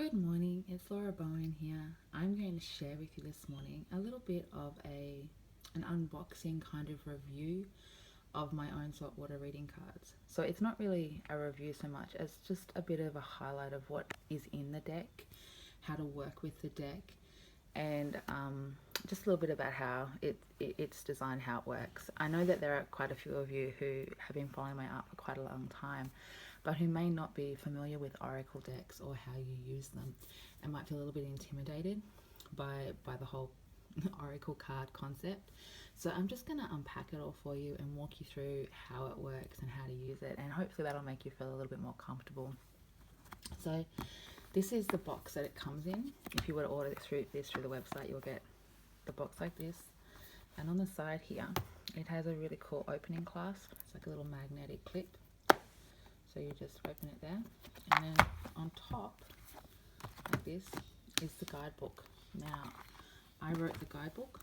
Good morning, it's Laura Bowen here. I'm going to share with you this morning a little bit of an unboxing kind of review of my own saltwater reading cards. So it's not really a review so much as just a bit of a highlight of what is in the deck, how to work with the deck, and just a little bit about how it's designed, how it works. I know that there are quite a few of you who have been following my art for quite a long time, but who may not be familiar with oracle decks or how you use them, and might feel a little bit intimidated by the whole oracle card concept. So I'm just going to unpack it all for you and walk you through how it works and how to use it, and hopefully that'll make you feel a little bit more comfortable. So this is the box that it comes in. If you were to order through the website, you'll get the box like this, and on the side here it has a really cool opening clasp. It's like a little magnetic clip, so you just open it there, and then on top like this is the guidebook. Now I wrote the guidebook.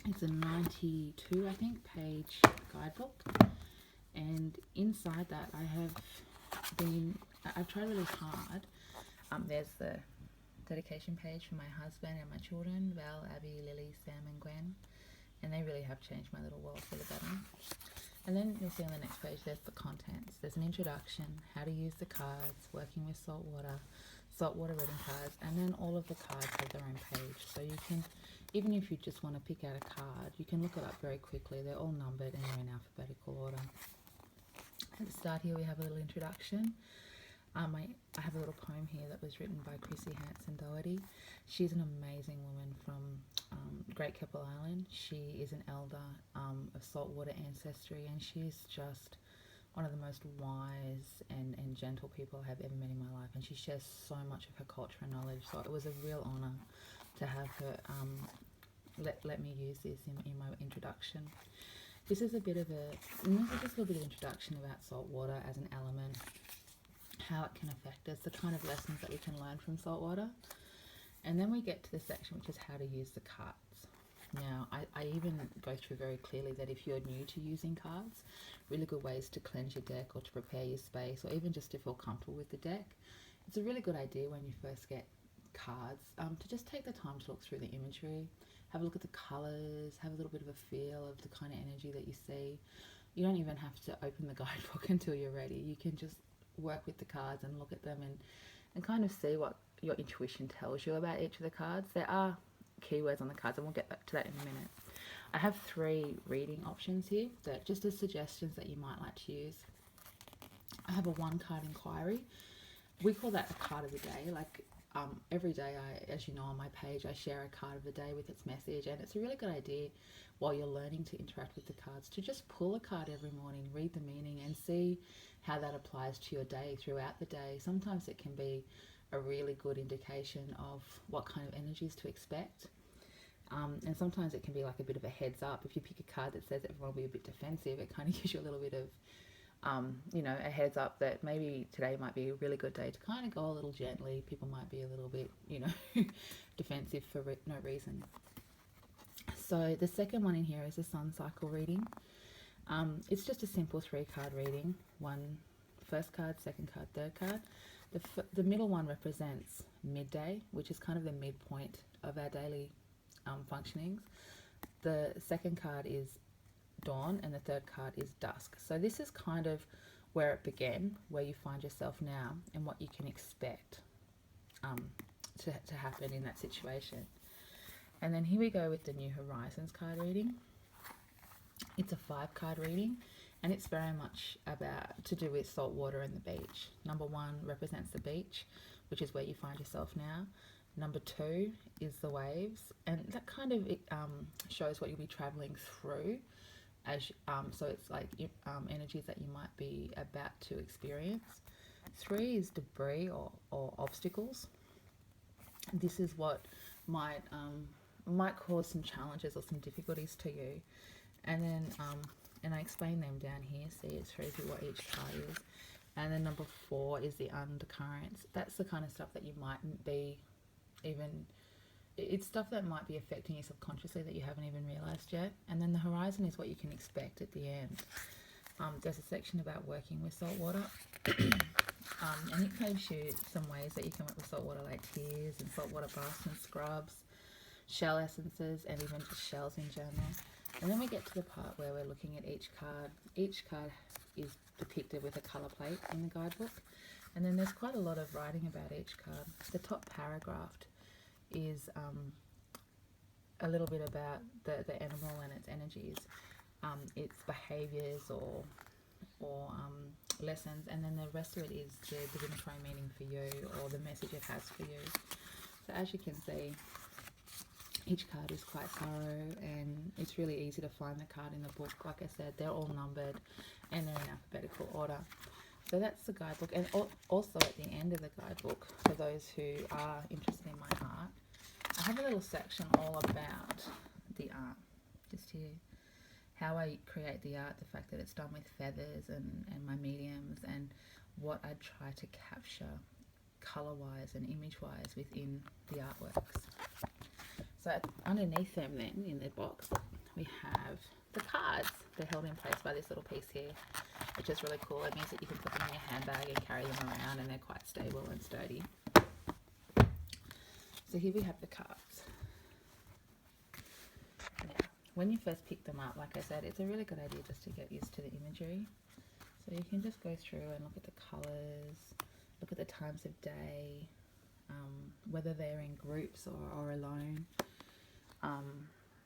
It's a 92 I think page guidebook, and inside that I've tried really hard. There's the dedication page for my husband and my children, Val, Abby, Lily, Sam and Gwen, and they really have changed my little world for the better. And then you'll see on the next page there's the contents. There's an introduction, how to use the cards, working with saltwater reading cards, and then all of the cards have their own page. So you can, even if you just want to pick out a card, you can look it up very quickly. They're all numbered and they're in alphabetical order. At the start here we have a little introduction. I have a little poem here that was written by Chrissy Hanson-Doherty. She's an amazing woman from Great Keppel Island. She is an elder of saltwater ancestry, and she's just one of the most wise and gentle people I have ever met in my life, and she shares so much of her culture and knowledge. So it was a real honour to have her let me use this in my introduction. This is just a little bit of introduction about saltwater as an element, how it can affect us, the kind of lessons that we can learn from saltwater. And then we get to the section which is how to use the cards. Now I even go through very clearly that if you're new to using cards, really good ways to cleanse your deck or to prepare your space, or even just to feel comfortable with the deck, it's a really good idea when you first get cards to just take the time to look through the imagery, have a look at the colours, have a little bit of a feel of the kind of energy that you see. You don't even have to open the guidebook until you're ready. You can just work with the cards and look at them and kind of see what your intuition tells you about each of the cards. There are keywords on the cards, and we'll get back to that in a minute. I have 3 reading options here that just as suggestions that you might like to use. I have a 1-card inquiry. We call that a card of the day. Like every day, as you know, on my page I share a card of the day with its message, and it's a really good idea while you're learning to interact with the cards to just pull a card every morning, read the meaning and see how that applies to your day throughout the day. Sometimes it can be a really good indication of what kind of energies to expect, and sometimes it can be like a bit of a heads up. If you pick a card that says everyone will be a bit defensive, it kind of gives you a little bit of a heads up that maybe today might be a really good day to kind of go a little gently. People might be a little bit defensive for no reason. So the second one in here is a sun cycle reading. It's just a simple 3-card reading. First card, second card, third card. The middle one represents midday, which is kind of the midpoint of our daily functionings. The second card is dawn, and the third card is dusk. So this is kind of where it began, where you find yourself now, and what you can expect to happen in that situation. And then here we go with the New Horizons card reading. It's a 5-card reading, and it's very much to do with saltwater and the beach. Number 1 represents the beach, which is where you find yourself now. Number 2 is the waves, and that kind of shows what you'll be traveling through. So it's like energies that you might be about to experience. 3 is debris or obstacles. This is what might cause some challenges or some difficulties to you. And then and I explain them down here, so it shows you what each card is. And then number 4 is the undercurrents. That's the kind of stuff that you mightn't be it's stuff that might be affecting you subconsciously that you haven't even realized yet. And then the horizon is what you can expect at the end. There's a section about working with saltwater. And it shows you some ways that you can work with saltwater, like tears and saltwater baths and scrubs, shell essences, and even just shells in general. And then we get to the part where we're looking at each card. Each card is depicted with a colour plate in the guidebook. And then there's quite a lot of writing about each card. The top paragraph is a little bit about the animal and its energies, its behaviours or lessons, and then the rest of it is the divinatory meaning for you, or the message it has for you. So as you can see, each card is quite thorough, and it's really easy to find the card in the book. Like I said, they're all numbered and they're in alphabetical order. So that's the guidebook. And also at the end of the guidebook, for those who are interested in my art, I have a little section all about the art, just here. How I create the art, the fact that it's done with feathers and my mediums, and what I try to capture colour-wise and image-wise within the artworks. So underneath them then, in the box, we have the cards. They're held in place by this little piece here, which is really cool. It means that you can put them in your handbag and carry them around, and they're quite stable and sturdy. So here we have the cards. Now, when you first pick them up, like I said, it's a really good idea just to get used to the imagery. So you can just go through and look at the colours, look at the times of day, whether they're in groups or alone.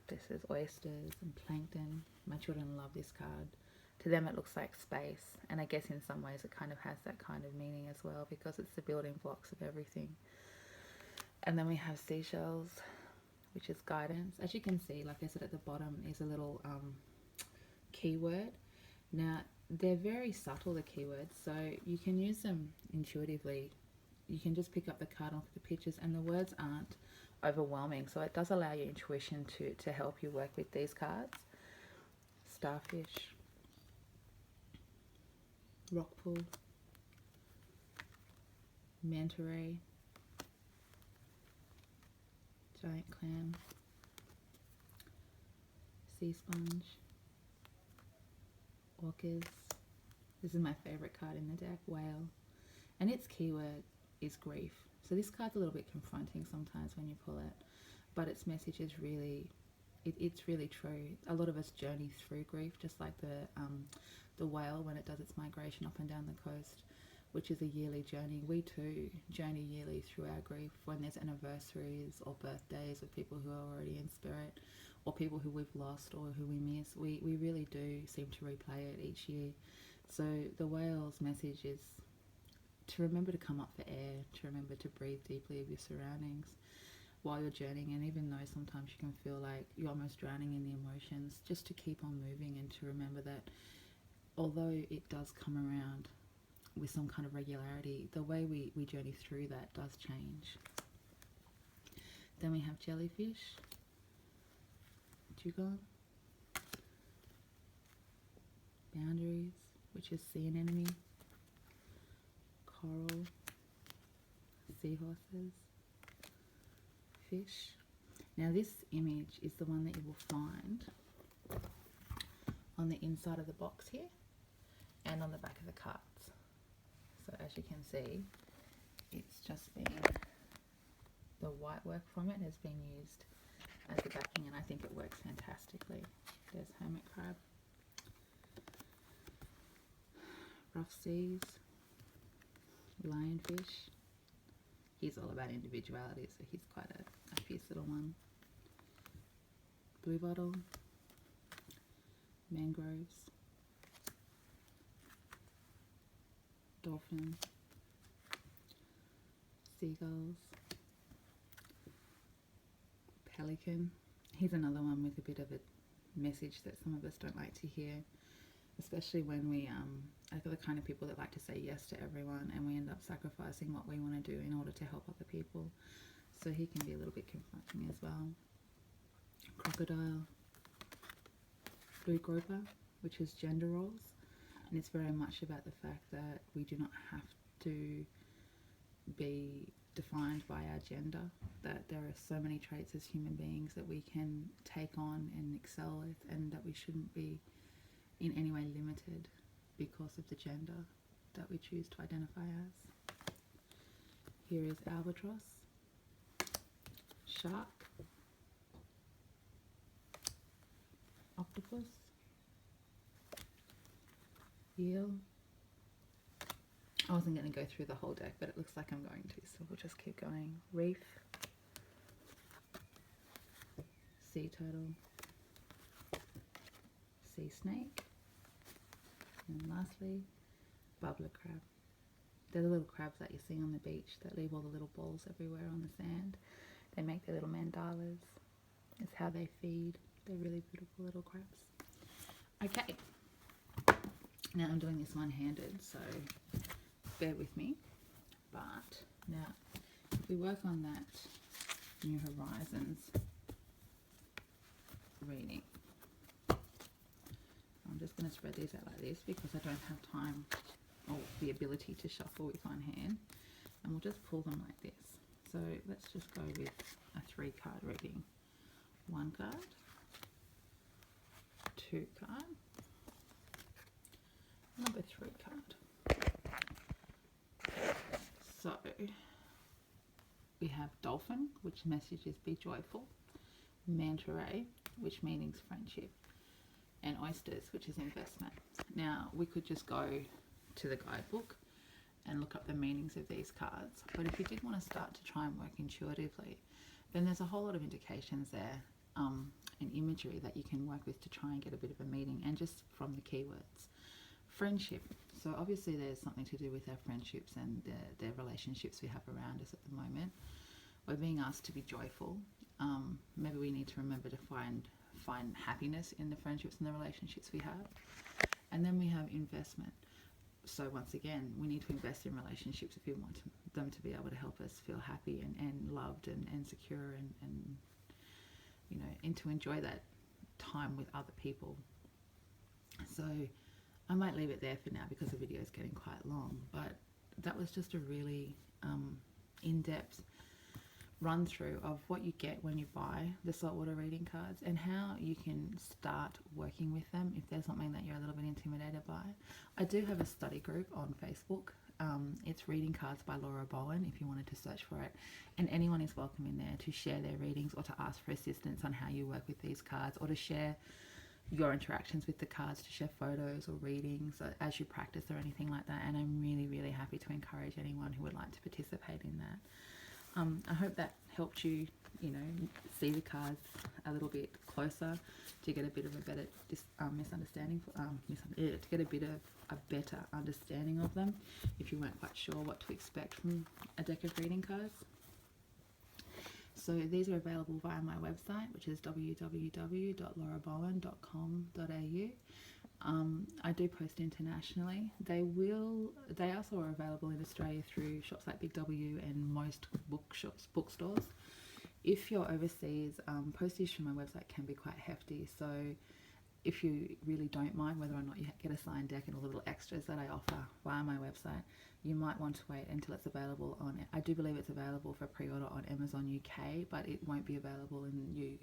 This is oysters and plankton. My children love this card. To them it looks like space, and I guess in some ways it kind of has that kind of meaning as well, because it's the building blocks of everything. And then we have seashells, which is guidance. As you can see, like I said, at the bottom is a little keyword. Now, they're very subtle, the keywords, so you can use them intuitively. You can just pick up the card and look at the pictures, and the words aren't overwhelming, so it does allow your intuition to help you work with these cards. Starfish, rockpool, manta ray, giant clam, sea sponge, orcas. This is my favourite card in the deck, whale, and its keyword is grief. So this card's a little bit confronting sometimes when you pull it, but its message is really, it's really true. A lot of us journey through grief, just like the whale when it does its migration up and down the coast, which is a yearly journey. We too journey yearly through our grief when there's anniversaries or birthdays of people who are already in spirit, or people who we've lost or who we miss. We really do seem to replay it each year. So the whale's message is to remember to come up for air, to remember to breathe deeply of your surroundings while you're journeying. And even though sometimes you can feel like you're almost drowning in the emotions, just to keep on moving, and to remember that although it does come around with some kind of regularity, the way we journey through that does change. Then we have jellyfish, dugong, boundaries, which is sea anemone, coral, seahorses, fish. Now this image is the one that you will find on the inside of the box here and on the back of the cards. So as you can see, it's just been, the white work from it has been used as the backing, and I think it works fantastically. There's hermit crab, rough seas, lionfish. He's all about individuality, so he's quite a fierce little one. Blue bottle, mangroves, dolphin, seagulls, pelican. He's another one with a bit of a message that some of us don't like to hear, especially when we are the kind of people that like to say yes to everyone, and we end up sacrificing what we want to do in order to help other people. So he can be a little bit confronting as well. Crocodile, blue grouper, which is gender roles, and it's very much about the fact that we do not have to be defined by our gender, that there are so many traits as human beings that we can take on and excel with, and that we shouldn't be in any way limited because of the gender. that we choose to identify as. Here is albatross, shark, octopus, eel. I wasn't going to go through the whole deck, but it looks like I'm going to, so we'll just keep going. Reef, sea turtle, sea snake, and lastly, bubbler crab. They're the little crabs that you see on the beach that leave all the little balls everywhere on the sand. They make their little mandalas. It's how they feed. They're really beautiful little crabs. Okay, now I'm doing this one-handed, so bear with me. But now, if we work on that New Horizons reading, I'm just going to spread these out like this because I don't have time or the ability to shuffle with one hand, and we'll just pull them like this. So let's just go with a 3-card reading. 1 card, 2 card, number 3 card. So we have dolphin, which messages be joyful, manta ray, which means friendship, and oysters, which is investment. Now we could just go to the guidebook and look up the meanings of these cards, but if you did want to start to try and work intuitively, then there's a whole lot of indications there and imagery that you can work with to try and get a bit of a meaning, and just from the keywords. Friendship, so obviously there's something to do with our friendships and the relationships we have around us at the moment. We're being asked to be joyful. Maybe we need to remember to find happiness in the friendships and the relationships we have. And then we have investment. So once again, we need to invest in relationships if we want them to be able to help us feel happy and loved and secure and you know, and to enjoy that time with other people. So I might leave it there for now because the video is getting quite long, but that was just a really in-depth run through of what you get when you buy the Saltwater reading cards and how you can start working with them if there's something that you're a little bit intimidated by. I do have a study group on Facebook. It's Reading Cards by Laura Bowen, if you wanted to search for it, and anyone is welcome in there to share their readings or to ask for assistance on how you work with these cards, or to share your interactions with the cards, to share photos or readings as you practice or anything like that. And I'm really, really happy to encourage anyone who would like to participate in that. I hope that helped you, you know, see the cards a little bit closer, to get a bit of a better to get a bit of a better understanding of them if you weren't quite sure what to expect from a deck of reading cards. So these are available via my website, which is www.laurabowen.com.au. I do post internationally. They also are available in Australia through shops like Big W and most bookstores. If you're overseas, postage from my website can be quite hefty. So if you really don't mind whether or not you get a signed deck and all the little extras that I offer via my website, you might want to wait until it's available on, I do believe it's available for pre-order on Amazon UK, but it won't be available in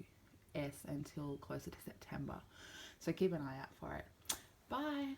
US until closer to September. So keep an eye out for it. Bye!